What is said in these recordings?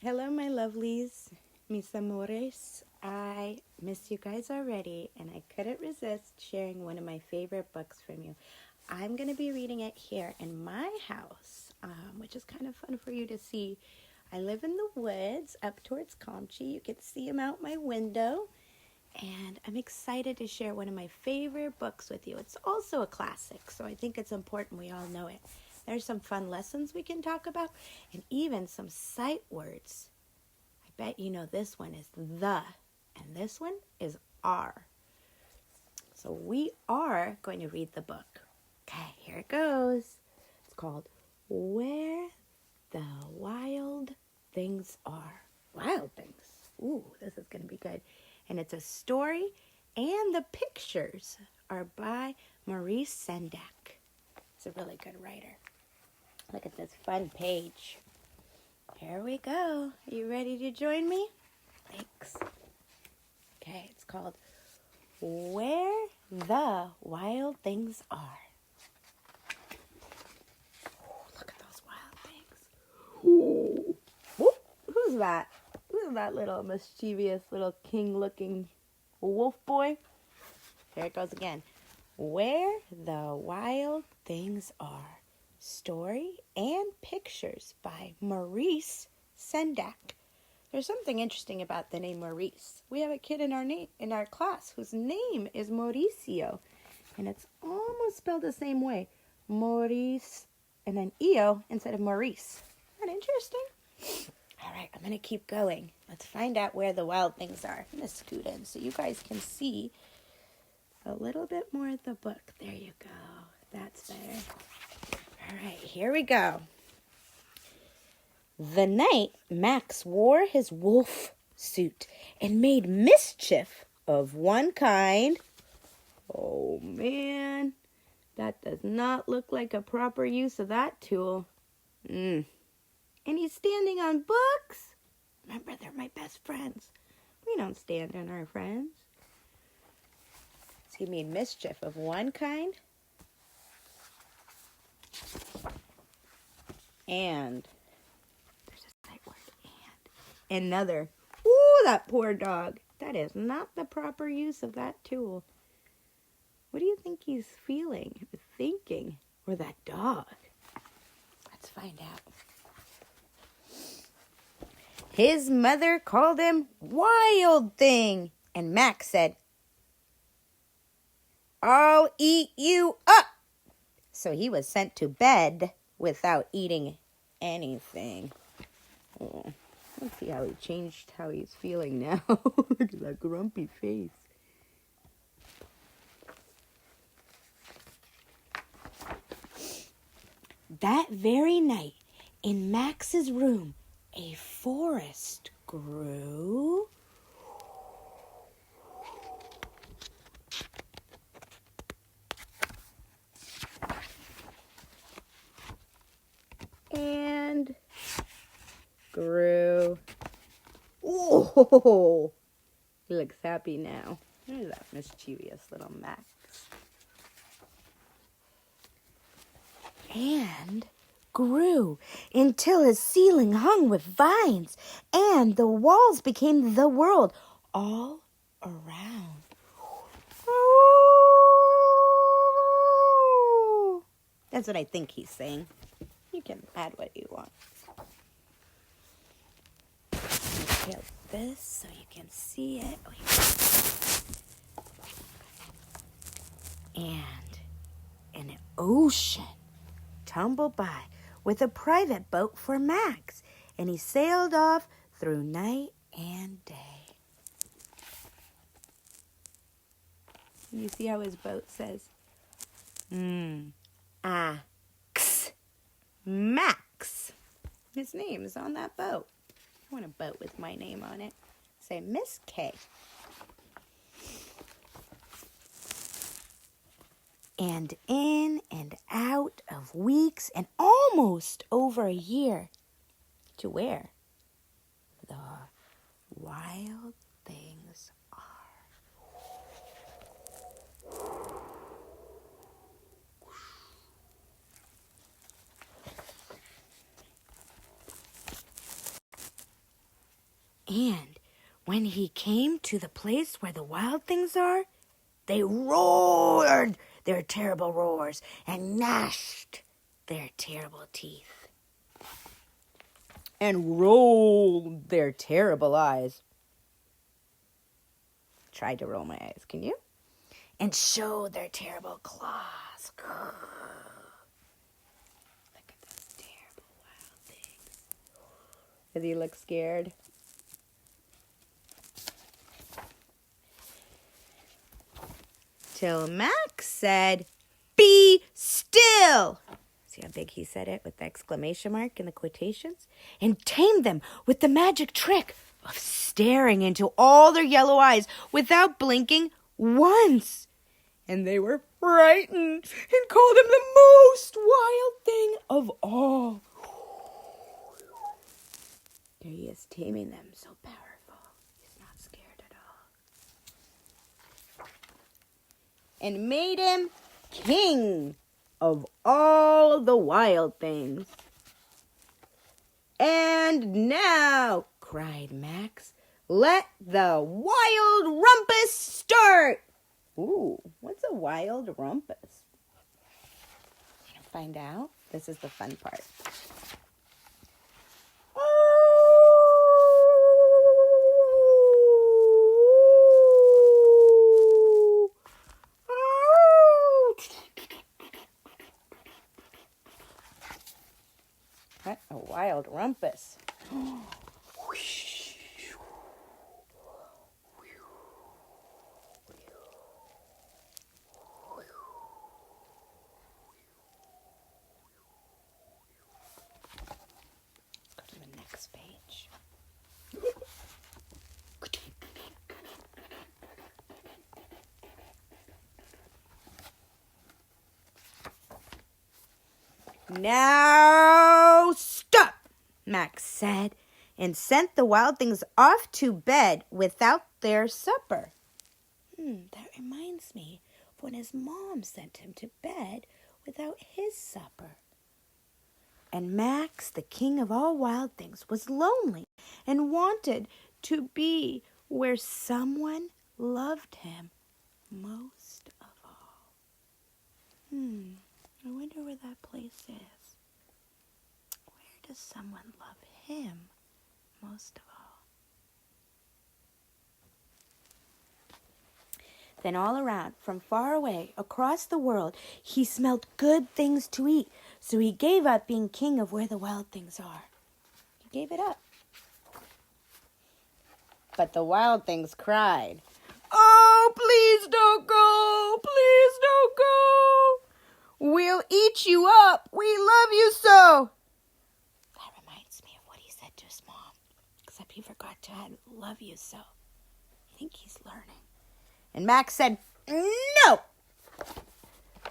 Hello, my lovelies. Mis amores. I miss you guys already, and I couldn't resist sharing one of my favorite books from you. I'm going to be reading it here in my house, which is kind of fun for you to see. I live in the woods up towards Comchi. You can see them out my window, and I'm excited to share one of my favorite books with you. It's also a classic, so I think it's important we all know it. There's some fun lessons we can talk about, and even some sight words. I bet you know this one is the, and this one is are. So we are going to read the book. Okay, here it goes. It's called Where the Wild Things Are. Wild things. Ooh, this is going to be good. And it's a story, and the pictures are by Maurice Sendak. He's a really good writer. Look at this fun page. Here we go. Are you ready to join me? Thanks. Okay, it's called Where the Wild Things Are. Oh, look at those wild things. Ooh. Who's that? Who's that little mischievous, little king-looking wolf boy? Here it goes again. Where the Wild Things Are. Story and pictures by Maurice Sendak. There's something interesting about the name Maurice. We have a kid in our class whose name is Mauricio, and it's almost spelled the same way. Maurice and then E-O instead of Maurice. Isn't that interesting? All right, I'm going to keep going. Let's find out where the wild things are. I'm going to scoot in so you guys can see a little bit more of the book. There you go. That's better. All right, here we go. The night Max wore his wolf suit and made mischief of one kind. Oh, man. That does not look like a proper use of that tool. And he's standing on books. Remember, they're my best friends. We don't stand on our friends. So he made mischief of one kind. And there's a sight word, and another. Ooh, that poor dog. That is not the proper use of that tool. What do you think he's feeling or thinking? Or that dog? Let's find out. His mother called him Wild Thing. And Max said, I'll eat you up. So he was sent to bed without eating anything. Oh, let's see how he changed how he's feeling now. Look at that grumpy face. That very night, in Max's room, a forest grew. And grew. Oh, he looks happy now. There's that mischievous little Max. And grew until his ceiling hung with vines, and the walls became the world all around. Oh. That's what I think he's saying. You can add what you want. Tilt this so you can see it. And an ocean tumbled by with a private boat for Max, and he sailed off through night and day. You see how his boat says, Max. His name is on that boat. I want a boat with my name on it. Say Ms.K. And in and out of weeks and almost over a year. To where the wild things are. And when he came to the place where the wild things are, they roared their terrible roars and gnashed their terrible teeth and rolled their terrible eyes. Tried to roll my eyes, can you? And showed their terrible claws. Look at those terrible wild things. Does he look scared? Till Max said, "Be still." See how big he said it with the exclamation mark and the quotations? And tamed them with the magic trick of staring into all their yellow eyes without blinking once. And they were frightened and called him the most wild thing of all. There he is, taming them, so powerful. He's not scared at all. And made him king of all the wild things. "And now," cried Max, "let the wild rumpus start." Ooh, what's a wild rumpus? Find out. This is the fun part. What a wild rumpus. Go to the next page. "Now stop," Max said, and sent the wild things off to bed without their supper. That reminds me of when his mom sent him to bed without his supper. And Max, the king of all wild things, was lonely and wanted to be where someone loved him most of all. I wonder where that place is. Where does someone love him most of all? Then all around, from far away, across the world, he smelled good things to eat. So he gave up being king of where the wild things are. He gave it up. But the wild things cried, "Oh, please don't go! Please don't go! We'll eat you up! We love you so!" That reminds me of what he said to his mom. Except he forgot to add, "love you so." I think he's learning. And Max said, "No!"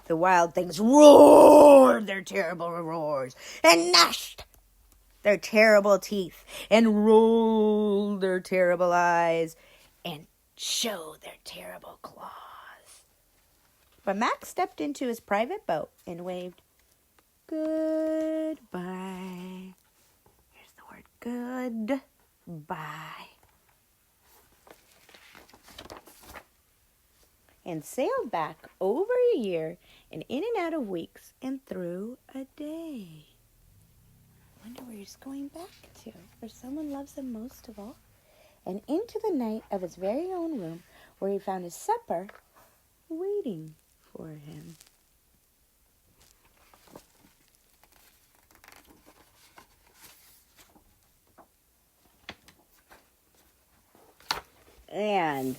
The wild things roared their terrible roars and gnashed their terrible teeth and rolled their terrible eyes and showed their terrible claws. But Max stepped into his private boat and waved goodbye. Here's the word goodbye. And sailed back over a year and in and out of weeks and through a day. I wonder where he's going back to, where someone loves him most of all. And into the night of his very own room, where he found his supper waiting for him. And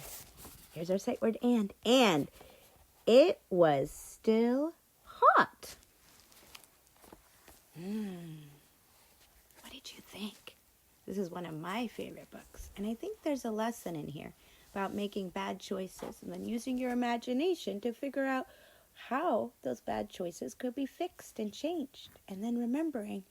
here's our sight word, and it was still hot. What did you think? This is one of my favorite books, and I think there's a lesson in here about making bad choices and then using your imagination to figure out how those bad choices could be fixed and changed, and then remembering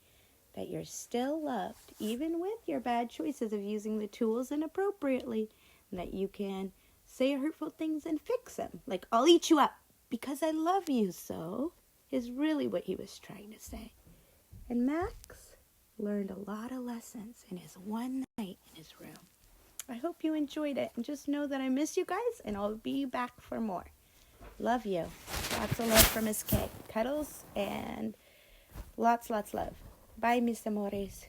that you're still loved, even with your bad choices of using the tools inappropriately, and that you can say hurtful things and fix them. Like, "I'll eat you up because I love you so," is really what he was trying to say. And Max learned a lot of lessons in his one night in his room. I hope you enjoyed it. And just know that I miss you guys, and I'll be back for more. Love you. Lots of love from Ms.K. Cuddles and lots love. Bye, mis amores.